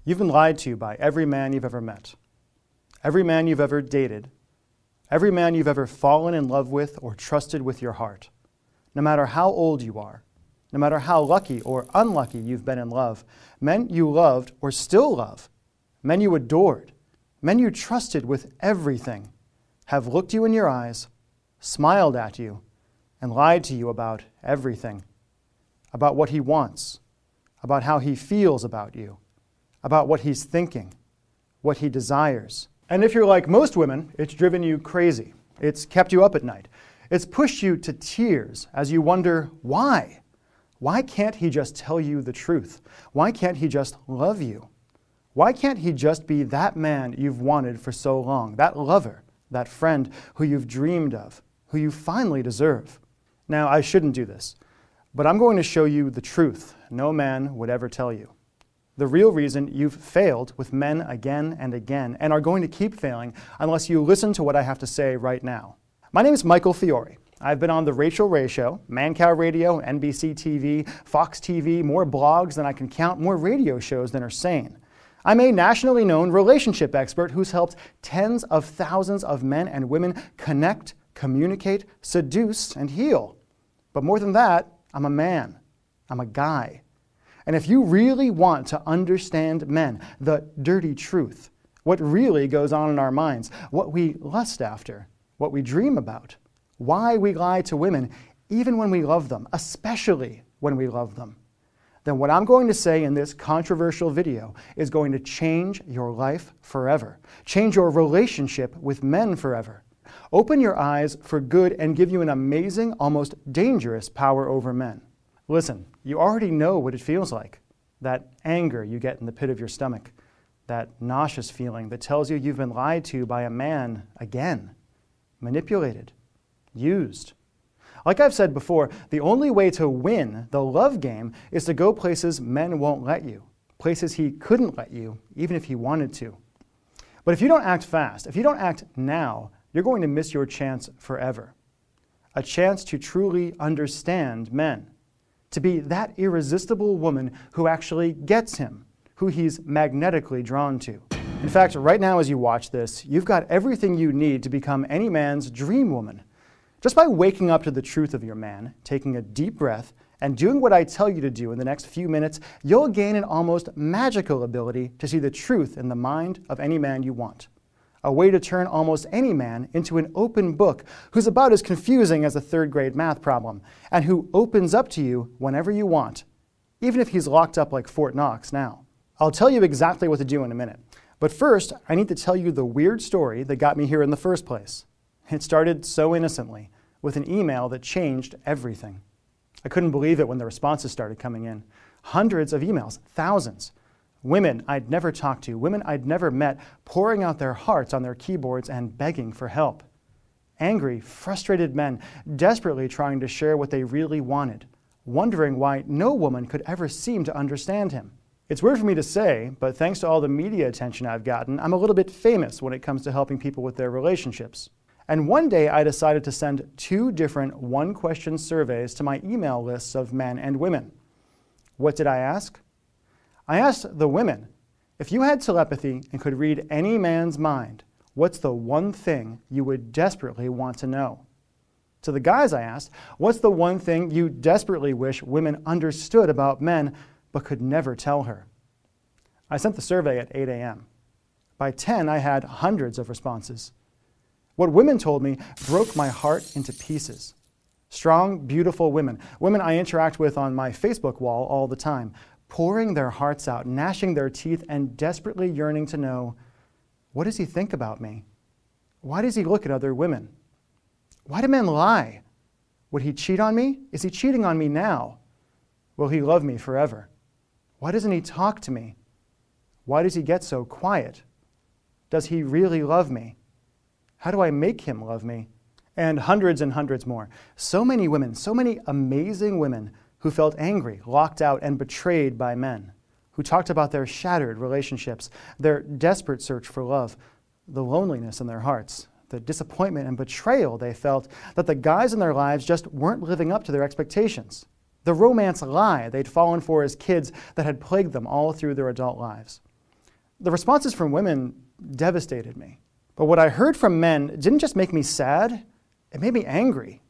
You've been lied to by every man you've ever met, every man you've ever dated, every man you've ever fallen in love with or trusted with your heart. No matter how old you are, no matter how lucky or unlucky you've been in love, men you loved or still love, men you adored, men you trusted with everything, have looked you in your eyes, smiled at you, and lied to you about everything, about what he wants, about how he feels about you, about what he's thinking, what he desires. And if you're like most women, it's driven you crazy. It's kept you up at night. It's pushed you to tears as you wonder, why? Why can't he just tell you the truth? Why can't he just love you? Why can't he just be that man you've wanted for so long, that lover, that friend who you've dreamed of, who you finally deserve? Now, I shouldn't do this, but I'm going to show you the truth no man would ever tell you. The real reason you've failed with men again and again and are going to keep failing unless you listen to what I have to say right now. My name is Michael Fiore. I've been on The Rachel Ray Show, Mancow Radio, NBC TV, Fox TV, more blogs than I can count, more radio shows than are sane. I'm a nationally known relationship expert who's helped tens of thousands of men and women connect, communicate, seduce, and heal. But more than that, I'm a man. I'm a guy. And if you really want to understand men, the dirty truth, what really goes on in our minds, what we lust after, what we dream about, why we lie to women, even when we love them, especially when we love them, then what I'm going to say in this controversial video is going to change your life forever, change your relationship with men forever, open your eyes for good and give you an amazing, almost dangerous power over men. Listen, you already know what it feels like, that anger you get in the pit of your stomach, that nauseous feeling that tells you you've been lied to by a man again, manipulated, used. Like I've said before, the only way to win the love game is to go places men won't let you, places he couldn't let you, even if he wanted to. But if you don't act fast, if you don't act now, you're going to miss your chance forever. A chance to truly understand men, to be that irresistible woman who actually gets him, who he's magnetically drawn to. In fact, right now as you watch this, you've got everything you need to become any man's dream woman. Just by waking up to the truth of your man, taking a deep breath, and doing what I tell you to do in the next few minutes, you'll gain an almost magical ability to see the truth in the mind of any man you want. A way to turn almost any man into an open book who's about as confusing as a third-grade math problem, and who opens up to you whenever you want, even if he's locked up like Fort Knox now. I'll tell you exactly what to do in a minute, but first, I need to tell you the weird story that got me here in the first place. It started so innocently, with an email that changed everything. I couldn't believe it when the responses started coming in. Hundreds of emails, thousands. Women I'd never talked to, women I'd never met, pouring out their hearts on their keyboards and begging for help. Angry, frustrated men, desperately trying to share what they really wanted, wondering why no woman could ever seem to understand him. It's weird for me to say, but thanks to all the media attention I've gotten, I'm a little bit famous when it comes to helping people with their relationships. And one day I decided to send 2 different one-question surveys to my email lists of men and women. What did I ask? I asked the women, if you had telepathy and could read any man's mind, what's the one thing you would desperately want to know? To the guys I asked, what's the one thing you desperately wish women understood about men but could never tell her? I sent the survey at 8 a.m. By 10, I had hundreds of responses. What women told me broke my heart into pieces. Strong, beautiful women, women I interact with on my Facebook wall all the time, pouring their hearts out, gnashing their teeth, and desperately yearning to know, what does he think about me? Why does he look at other women? Why do men lie? Would he cheat on me? Is he cheating on me now? Will he love me forever? Why doesn't he talk to me? Why does he get so quiet? Does he really love me? How do I make him love me? And hundreds more. So many women, so many amazing women who felt angry, locked out, and betrayed by men, who talked about their shattered relationships, their desperate search for love, the loneliness in their hearts, the disappointment and betrayal they felt that the guys in their lives just weren't living up to their expectations, the romance lie they'd fallen for as kids that had plagued them all through their adult lives. The responses from women devastated me. But what I heard from men didn't just make me sad, it made me angry.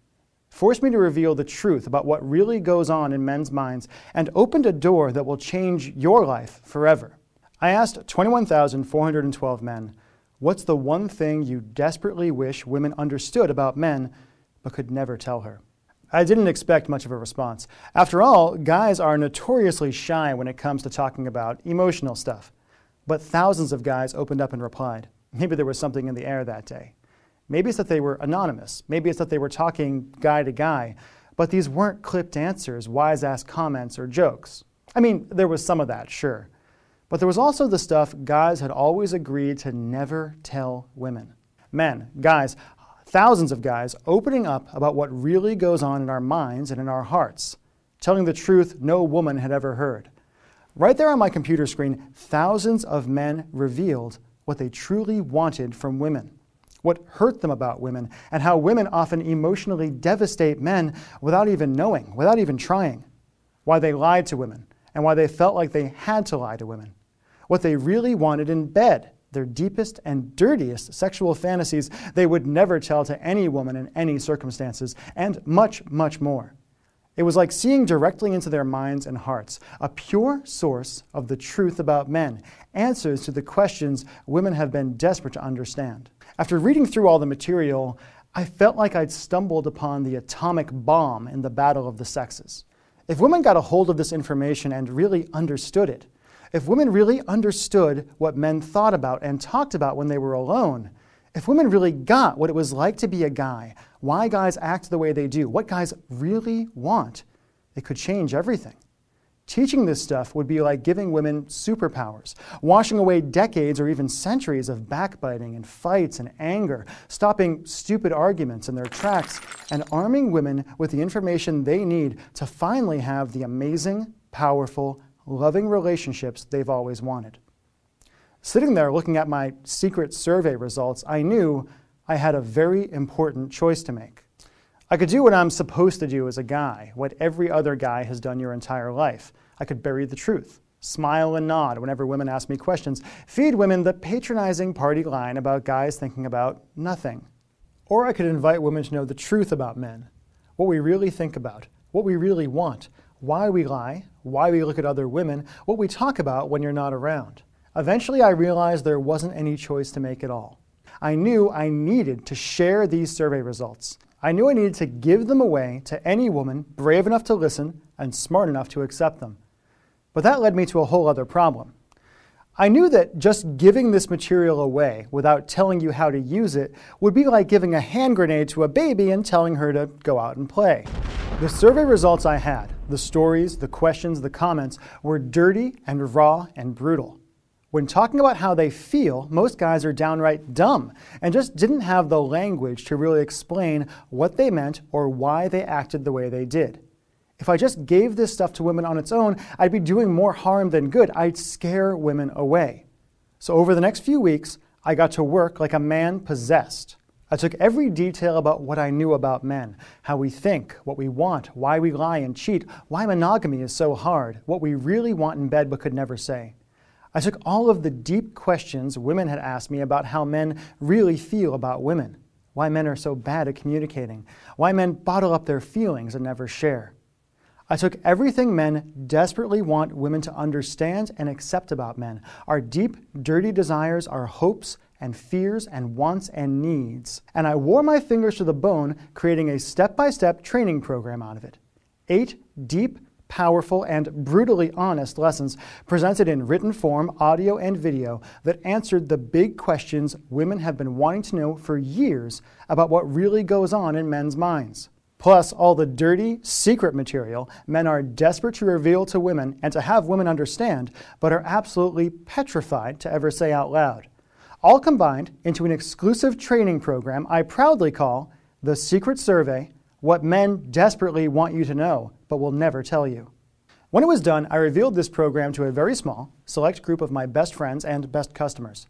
Forced me to reveal the truth about what really goes on in men's minds and opened a door that will change your life forever. I asked 21,412 men, what's the one thing you desperately wish women understood about men but could never tell her? I didn't expect much of a response. After all, guys are notoriously shy when it comes to talking about emotional stuff. But thousands of guys opened up and replied. Maybe there was something in the air that day. Maybe it's that they were anonymous. Maybe it's that they were talking guy to guy. But these weren't clipped answers, wise-ass comments, or jokes. I mean, there was some of that, sure. But there was also the stuff guys had always agreed to never tell women. Men, guys, thousands of guys opening up about what really goes on in our minds and in our hearts, telling the truth no woman had ever heard. Right there on my computer screen, thousands of men revealed what they truly wanted from women, what hurt them about women, and how women often emotionally devastate men without even knowing, without even trying, why they lied to women, and why they felt like they had to lie to women, what they really wanted in bed, their deepest and dirtiest sexual fantasies they would never tell to any woman in any circumstances, and much, much more. It was like seeing directly into their minds and hearts, a pure source of the truth about men, answers to the questions women have been desperate to understand. After reading through all the material, I felt like I'd stumbled upon the atomic bomb in the battle of the sexes. If women got a hold of this information and really understood it, if women really understood what men thought about and talked about when they were alone, if women really got what it was like to be a guy, why guys act the way they do, what guys really want, it could change everything. Teaching this stuff would be like giving women superpowers, washing away decades or even centuries of backbiting and fights and anger, stopping stupid arguments in their tracks, and arming women with the information they need to finally have the amazing, powerful, loving relationships they've always wanted. Sitting there looking at my secret survey results, I knew I had a very important choice to make. I could do what I'm supposed to do as a guy, what every other guy has done your entire life. I could bury the truth, smile and nod whenever women ask me questions, feed women the patronizing party line about guys thinking about nothing. Or I could invite women to know the truth about men, what we really think about, what we really want, why we lie, why we look at other women, what we talk about when you're not around. Eventually, I realized there wasn't any choice to make at all. I knew I needed to share these survey results. I knew I needed to give them away to any woman brave enough to listen and smart enough to accept them. But that led me to a whole other problem. I knew that just giving this material away without telling you how to use it would be like giving a hand grenade to a baby and telling her to go out and play. The survey results I had, the stories, the questions, the comments, were dirty and raw and brutal. When talking about how they feel, most guys are downright dumb and just didn't have the language to really explain what they meant or why they acted the way they did. If I just gave this stuff to women on its own, I'd be doing more harm than good. I'd scare women away. So over the next few weeks, I got to work like a man possessed. I took every detail about what I knew about men, how we think, what we want, why we lie and cheat, why monogamy is so hard, what we really want in bed but could never say. I took all of the deep questions women had asked me about how men really feel about women, why men are so bad at communicating, why men bottle up their feelings and never share. I took everything men desperately want women to understand and accept about men, our deep, dirty desires, our hopes and fears and wants and needs, and I wore my fingers to the bone, creating a step-by-step training program out of it. 8 deep, powerful, and brutally honest lessons presented in written form, audio, and video that answered the big questions women have been wanting to know for years about what really goes on in men's minds. Plus all the dirty, secret material men are desperate to reveal to women and to have women understand, but are absolutely petrified to ever say out loud. All combined into an exclusive training program I proudly call The Secret Survey: What Men Desperately Want You to Know, but Will Never Tell You. When it was done, I revealed this program to a very small, select group of my best friends and best customers.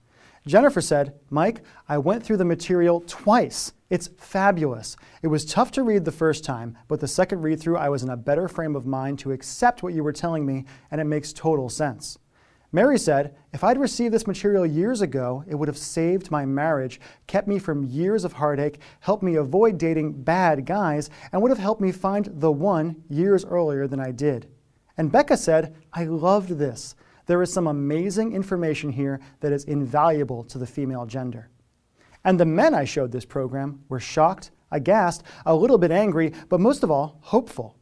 Jennifer said, "Mike, I went through the material twice. It's fabulous. It was tough to read the first time, but the second read-through I was in a better frame of mind to accept what you were telling me, and it makes total sense." Mary said, "If I'd received this material years ago, it would have saved my marriage, kept me from years of heartache, helped me avoid dating bad guys, and would have helped me find the one years earlier than I did." And Becca said, "I loved this. There is some amazing information here that is invaluable to the female gender." And the men I showed this program were shocked, aghast, a little bit angry, but most of all, hopeful.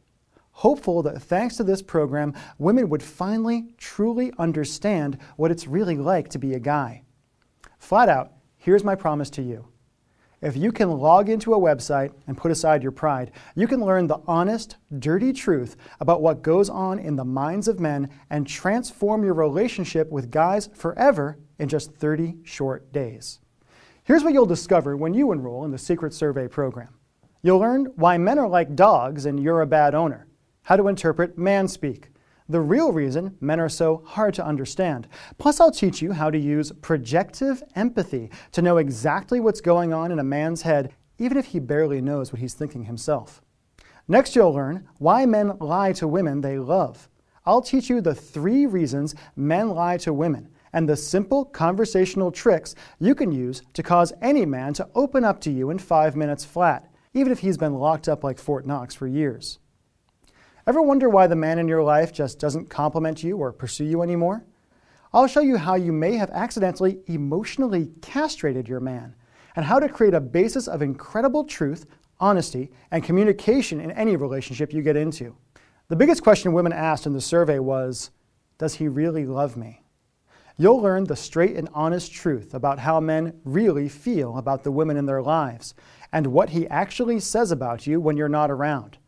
Hopeful that thanks to this program, women would finally truly understand what it's really like to be a guy. Flat out, here's my promise to you. If you can log into a website and put aside your pride, you can learn the honest, dirty truth about what goes on in the minds of men and transform your relationship with guys forever in just 30 short days. Here's what you'll discover when you enroll in the Secret Survey program. You'll learn why men are like dogs and you're a bad owner, how to interpret manspeak, the real reason men are so hard to understand. Plus, I'll teach you how to use projective empathy to know exactly what's going on in a man's head, even if he barely knows what he's thinking himself. Next, you'll learn why men lie to women they love. I'll teach you the 3 reasons men lie to women and the simple conversational tricks you can use to cause any man to open up to you in 5 minutes flat, even if he's been locked up like Fort Knox for years. Ever wonder why the man in your life just doesn't compliment you or pursue you anymore? I'll show you how you may have accidentally emotionally castrated your man and how to create a basis of incredible truth, honesty, and communication in any relationship you get into. The biggest question women asked in the survey was, does he really love me? You'll learn the straight and honest truth about how men really feel about the women in their lives and what he actually says about you when you're not around.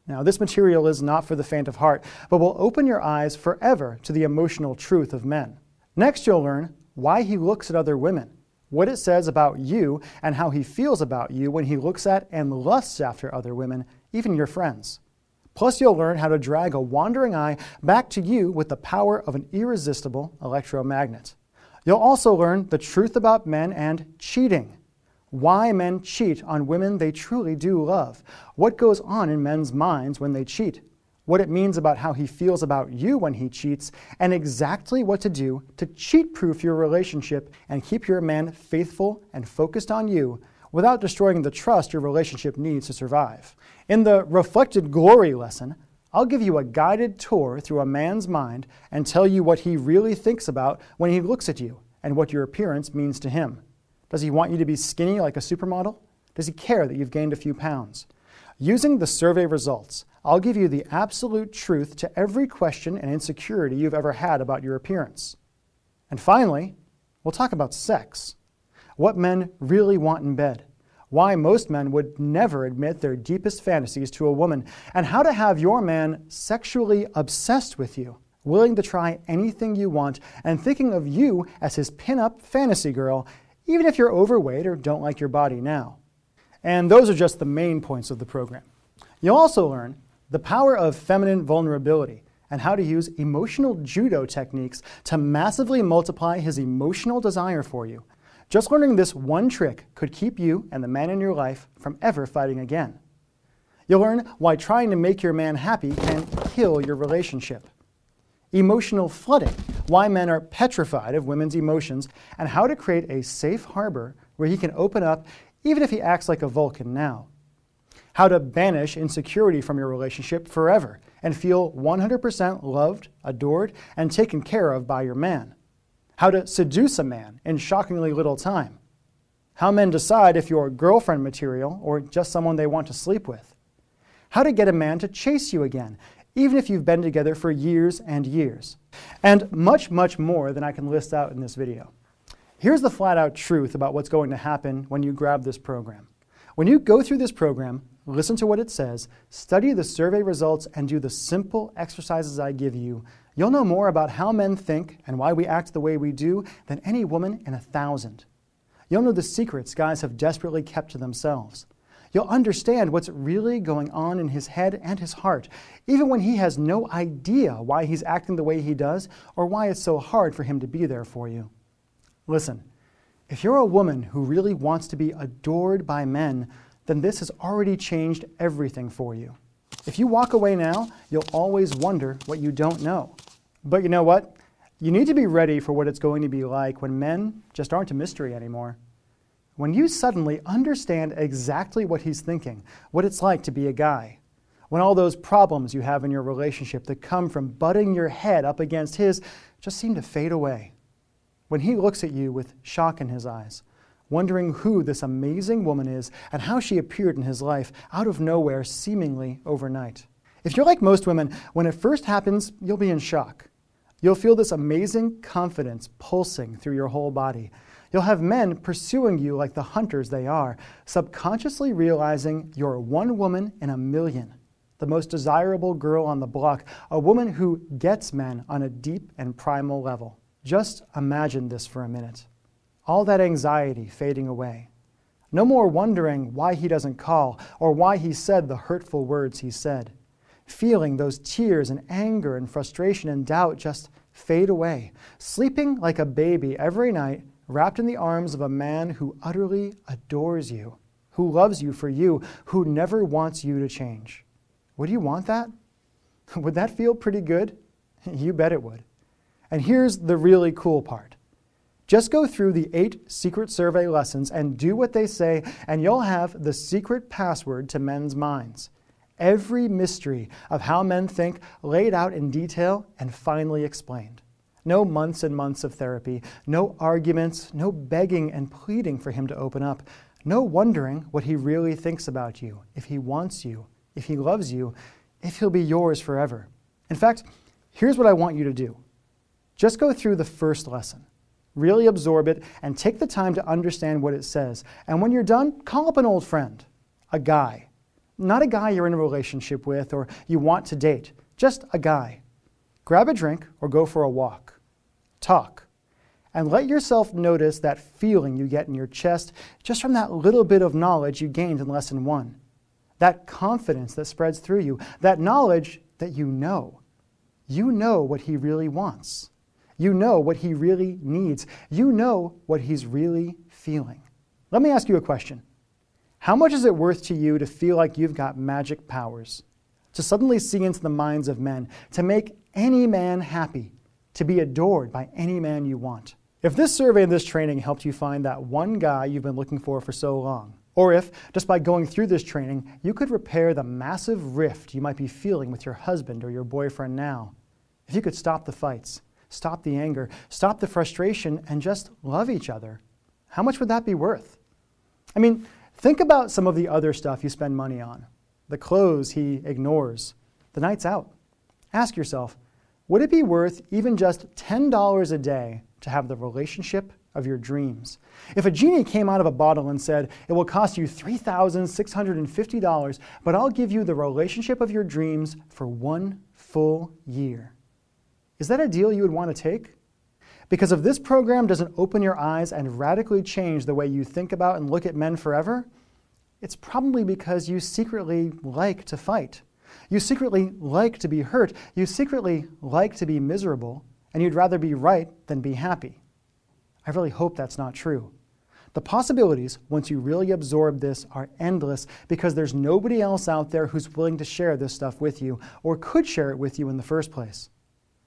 Now, this material is not for the faint of heart, but will open your eyes forever to the emotional truth of men. Next, you'll learn why he looks at other women, what it says about you, and how he feels about you when he looks at and lusts after other women, even your friends. Plus, you'll learn how to drag a wandering eye back to you with the power of an irresistible electromagnet. You'll also learn the truth about men and cheating. Why men cheat on women they truly do love, what goes on in men's minds when they cheat, what it means about how he feels about you when he cheats, and exactly what to do to cheat-proof your relationship and keep your man faithful and focused on you without destroying the trust your relationship needs to survive. In the Reflected Glory lesson, I'll give you a guided tour through a man's mind and tell you what he really thinks about when he looks at you and what your appearance means to him. Does he want you to be skinny like a supermodel? Does he care that you've gained a few pounds? Using the survey results, I'll give you the absolute truth to every question and insecurity you've ever had about your appearance. And finally, we'll talk about sex. What men really want in bed, why most men would never admit their deepest fantasies to a woman, and how to have your man sexually obsessed with you, willing to try anything you want, and thinking of you as his pin-up fantasy girl, even if you're overweight or don't like your body now. And those are just the main points of the program. You'll also learn the power of feminine vulnerability and how to use emotional judo techniques to massively multiply his emotional desire for you. Just learning this one trick could keep you and the man in your life from ever fighting again. You'll learn why trying to make your man happy can kill your relationship. Emotional flooding, why men are petrified of women's emotions, and how to create a safe harbor where he can open up even if he acts like a Vulcan now. How to banish insecurity from your relationship forever and feel 100% loved, adored, and taken care of by your man. How to seduce a man in shockingly little time. How men decide if you're girlfriend material or just someone they want to sleep with. How to get a man to chase you again, even if you've been together for years and years. And much, much more than I can list out in this video. Here's the flat-out truth about what's going to happen when you grab this program. When you go through this program, listen to what it says, study the survey results, and do the simple exercises I give you, you'll know more about how men think and why we act the way we do than any woman in 1,000. You'll know the secrets guys have desperately kept to themselves. You'll understand what's really going on in his head and his heart, even when he has no idea why he's acting the way he does or why it's so hard for him to be there for you. Listen, if you're a woman who really wants to be adored by men, then this has already changed everything for you. If you walk away now, you'll always wonder what you don't know. But you know what? You need to be ready for what it's going to be like when men just aren't a mystery anymore. When you suddenly understand exactly what he's thinking, what it's like to be a guy. When all those problems you have in your relationship that come from butting your head up against his just seem to fade away. When he looks at you with shock in his eyes, wondering who this amazing woman is and how she appeared in his life out of nowhere, seemingly overnight. If you're like most women, when it first happens, you'll be in shock. You'll feel this amazing confidence pulsing through your whole body. You'll have men pursuing you like the hunters they are, subconsciously realizing you're one woman in a million, the most desirable girl on the block, a woman who gets men on a deep and primal level. Just imagine this for a minute. All that anxiety fading away. No more wondering why he doesn't call or why he said the hurtful words he said. Feeling those tears and anger and frustration and doubt just fade away. Sleeping like a baby every night, wrapped in the arms of a man who utterly adores you, who loves you for you, who never wants you to change. Would you want that? Would that feel pretty good? You bet it would. And here's the really cool part. Just go through the 8 secret survey lessons and do what they say, and you'll have the secret password to men's minds. Every mystery of how men think laid out in detail and finally explained. No months and months of therapy, no arguments, no begging and pleading for him to open up, no wondering what he really thinks about you, if he wants you, if he loves you, if he'll be yours forever. In fact, here's what I want you to do. Just go through the first lesson. Really absorb it and take the time to understand what it says. And when you're done, call up an old friend, a guy. Not a guy you're in a relationship with or you want to date, just a guy. Grab a drink or go for a walk. Talk. And let yourself notice that feeling you get in your chest just from that little bit of knowledge you gained in lesson 1. That confidence that spreads through you, that knowledge that you know. You know what he really wants. You know what he really needs. You know what he's really feeling. Let me ask you a question. How much is it worth to you to feel like you've got magic powers? To suddenly see into the minds of men, to make any man happy, to be adored by any man you want. If this survey and this training helped you find that one guy you've been looking for so long, or if, just by going through this training, you could repair the massive rift you might be feeling with your husband or your boyfriend now, if you could stop the fights, stop the anger, stop the frustration, and just love each other, how much would that be worth? I mean, think about some of the other stuff you spend money on. The clothes he ignores, the nights out. Ask yourself, would it be worth even just $10 a day to have the relationship of your dreams? If a genie came out of a bottle and said, it will cost you $3,650, but I'll give you the relationship of your dreams for 1 full year. Is that a deal you would want to take? Because if this program doesn't open your eyes and radically change the way you think about and look at men forever, it's probably because you secretly like to fight. You secretly like to be hurt. You secretly like to be miserable, and you'd rather be right than be happy. I really hope that's not true. The possibilities, once you really absorb this, are endless because there's nobody else out there who's willing to share this stuff with you or could share it with you in the first place.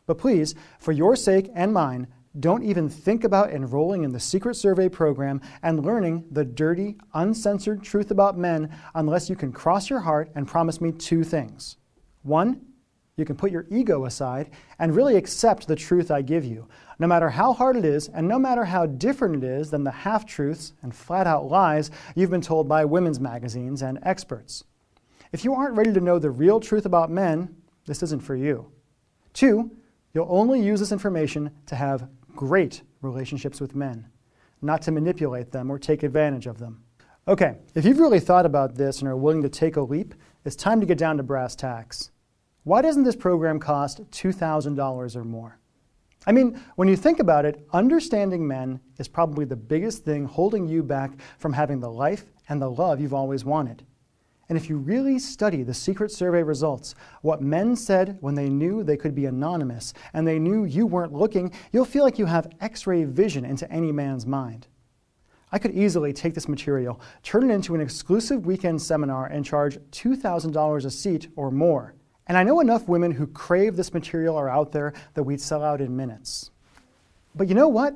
But please, for your sake and mine, don't even think about enrolling in the Secret Survey program and learning the dirty, uncensored truth about men unless you can cross your heart and promise me 2 things. 1, you can put your ego aside and really accept the truth I give you, no matter how hard it is and no matter how different it is than the half-truths and flat-out lies you've been told by women's magazines and experts. If you aren't ready to know the real truth about men, this isn't for you. 2, you'll only use this information to have great relationships with men, not to manipulate them or take advantage of them. Okay, if you've really thought about this and are willing to take a leap, it's time to get down to brass tacks. Why doesn't this program cost $2,000 or more? I mean, when you think about it, understanding men is probably the biggest thing holding you back from having the life and the love you've always wanted. And if you really study the Secret Survey results, what men said when they knew they could be anonymous and they knew you weren't looking, you'll feel like you have X-ray vision into any man's mind. I could easily take this material, turn it into an exclusive weekend seminar, and charge $2,000 a seat or more. And I know enough women who crave this material are out there that we'd sell out in minutes. But you know what?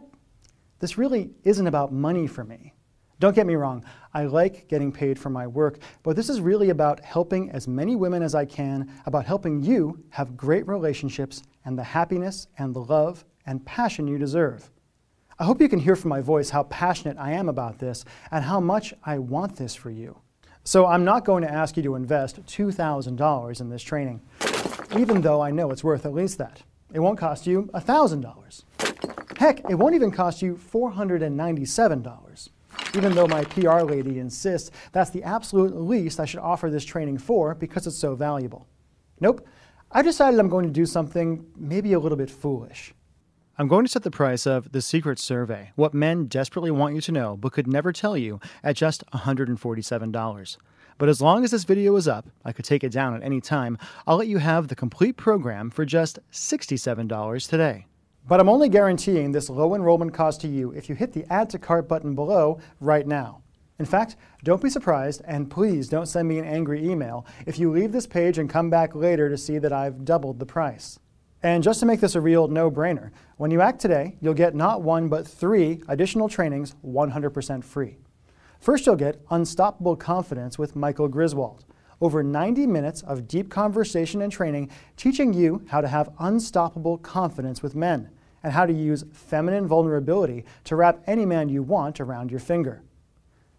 This really isn't about money for me. Don't get me wrong, I like getting paid for my work, but this is really about helping as many women as I can, about helping you have great relationships and the happiness and the love and passion you deserve. I hope you can hear from my voice how passionate I am about this and how much I want this for you. So I'm not going to ask you to invest $2,000 in this training, even though I know it's worth at least that. It won't cost you $1,000. Heck, it won't even cost you $497, even though my PR lady insists that's the absolute least I should offer this training for because it's so valuable. Nope, I decided I'm going to do something maybe a little bit foolish. I'm going to set the price of The Secret Survey, what men desperately want you to know but could never tell you, at just $147. But as long as this video is up, I could take it down at any time, I'll let you have the complete program for just $67 today. But I'm only guaranteeing this low enrollment cost to you if you hit the Add to Cart button below right now. In fact, don't be surprised, and please don't send me an angry email if you leave this page and come back later to see that I've doubled the price. And just to make this a real no-brainer, when you act today, you'll get not one but 3 additional trainings 100% free. First, you'll get Unstoppable Confidence with Michael Griswold. Over 90 minutes of deep conversation and training teaching you how to have unstoppable confidence with men and how to use feminine vulnerability to wrap any man you want around your finger.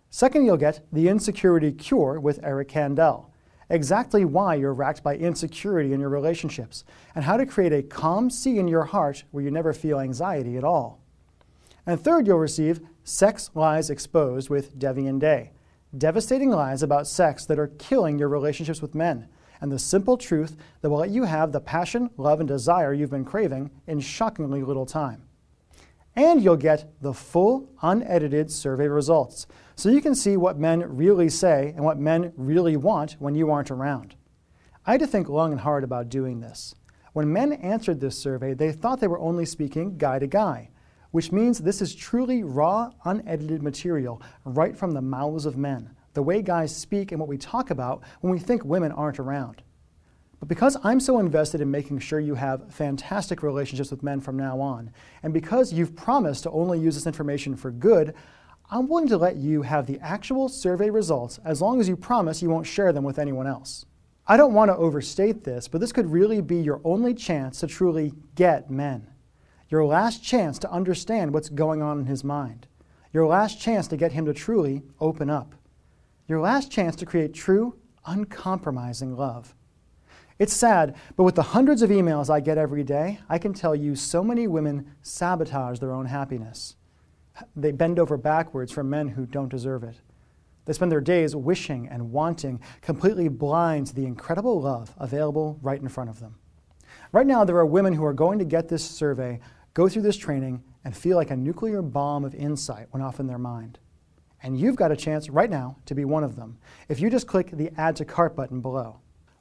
Second, you'll get The Insecurity Cure with Eric Kandel. Exactly why you're racked by insecurity in your relationships, and how to create a calm sea in your heart where you never feel anxiety at all. And third, you'll receive Sex Lies Exposed with Devian Day. Devastating lies about sex that are killing your relationships with men, and the simple truth that will let you have the passion, love, and desire you've been craving in shockingly little time. And you'll get the full, unedited survey results, so you can see what men really say and what men really want when you aren't around. I had to think long and hard about doing this. When men answered this survey, they thought they were only speaking guy to guy, which means this is truly raw, unedited material right from the mouths of men, the way guys speak and what we talk about when we think women aren't around. But because I'm so invested in making sure you have fantastic relationships with men from now on, and because you've promised to only use this information for good, I'm willing to let you have the actual survey results as long as you promise you won't share them with anyone else. I don't want to overstate this, but this could really be your only chance to truly get men. Your last chance to understand what's going on in his mind. Your last chance to get him to truly open up. Your last chance to create true, uncompromising love. It's sad, but with the hundreds of emails I get every day, I can tell you so many women sabotage their own happiness. They bend over backwards for men who don't deserve it. They spend their days wishing and wanting, completely blind to the incredible love available right in front of them. Right now, there are women who are going to get this survey, go through this training, and feel like a nuclear bomb of insight went off in their mind. And you've got a chance right now to be one of them if you just click the Add to Cart button below.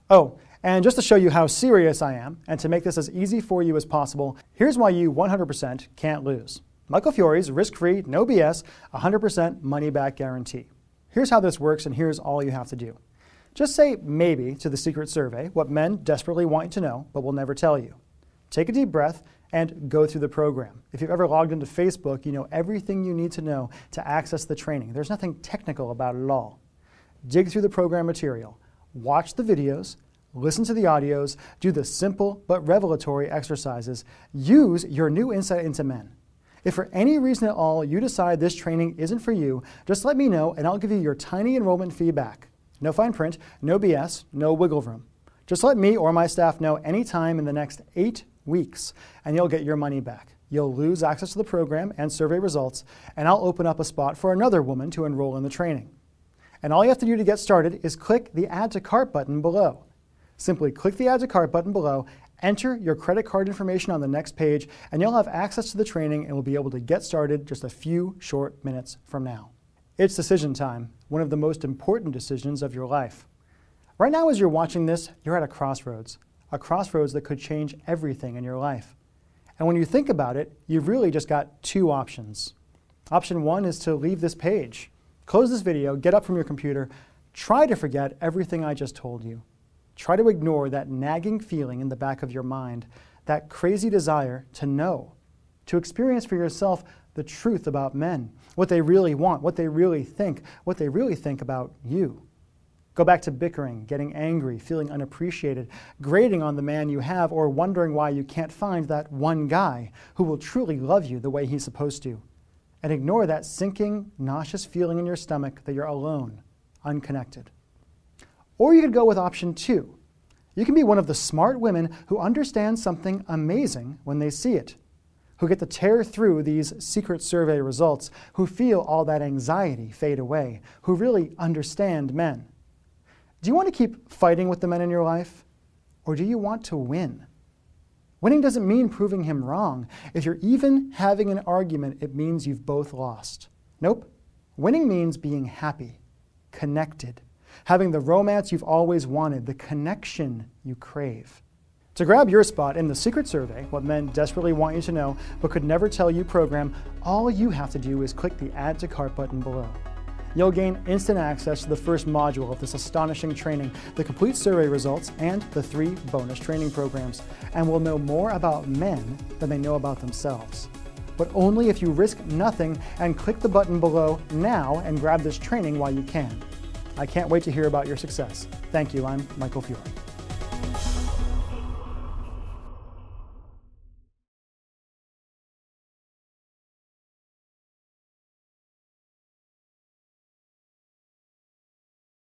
Oh, and just to show you how serious I am, and to make this as easy for you as possible, here's why you 100% can't lose. Michael Fiore's risk-free, no BS, 100% money-back guarantee. Here's how this works, and here's all you have to do. Just say maybe to the secret survey, what men desperately want you to know, but will never tell you. Take a deep breath and go through the program. If you've ever logged into Facebook, you know everything you need to know to access the training. There's nothing technical about it at all. Dig through the program material. Watch the videos. Listen to the audios. Do the simple but revelatory exercises. Use your new insight into men. If for any reason at all you decide this training isn't for you, just let me know and I'll give you your tiny enrollment fee back. No fine print, no BS, no wiggle room. Just let me or my staff know anytime in the next 8 weeks and you'll get your money back. You'll lose access to the program and survey results, and I'll open up a spot for another woman to enroll in the training. And all you have to do to get started is click the Add to Cart button below. Simply click the Add to Cart button below, enter your credit card information on the next page, and you'll have access to the training and will be able to get started just a few short minutes from now. It's decision time, one of the most important decisions of your life. Right now as you're watching this, you're at a crossroads that could change everything in your life. And when you think about it, you've really just got 2 options. Option 1 is to leave this page. Close this video, get up from your computer, try to forget everything I just told you. Try to ignore that nagging feeling in the back of your mind, that crazy desire to know. to experience for yourself the truth about men, what they really want, what they really think about you. Go back to bickering, getting angry, feeling unappreciated, grating on the man you have, or wondering why you can't find that one guy who will truly love you the way he's supposed to. And ignore that sinking, nauseous feeling in your stomach that you're alone, unconnected. Or you could go with option 2. You can be one of the smart women who understand something amazing when they see it, who get to tear through these secret survey results, who feel all that anxiety fade away, who really understand men. Do you want to keep fighting with the men in your life, or do you want to win? Winning doesn't mean proving him wrong. If you're even having an argument, it means you've both lost. Nope. Winning means being happy, connected, having the romance you've always wanted, the connection you crave. To grab your spot in the secret survey, what men desperately want you to know but could never tell you program, all you have to do is click the Add to Cart button below. You'll gain instant access to the first module of this astonishing training, the complete survey results, and the 3 bonus training programs, and will know more about men than they know about themselves. But only if you risk nothing and click the button below now and grab this training while you can. I can't wait to hear about your success. Thank you. I'm Michael Fiore.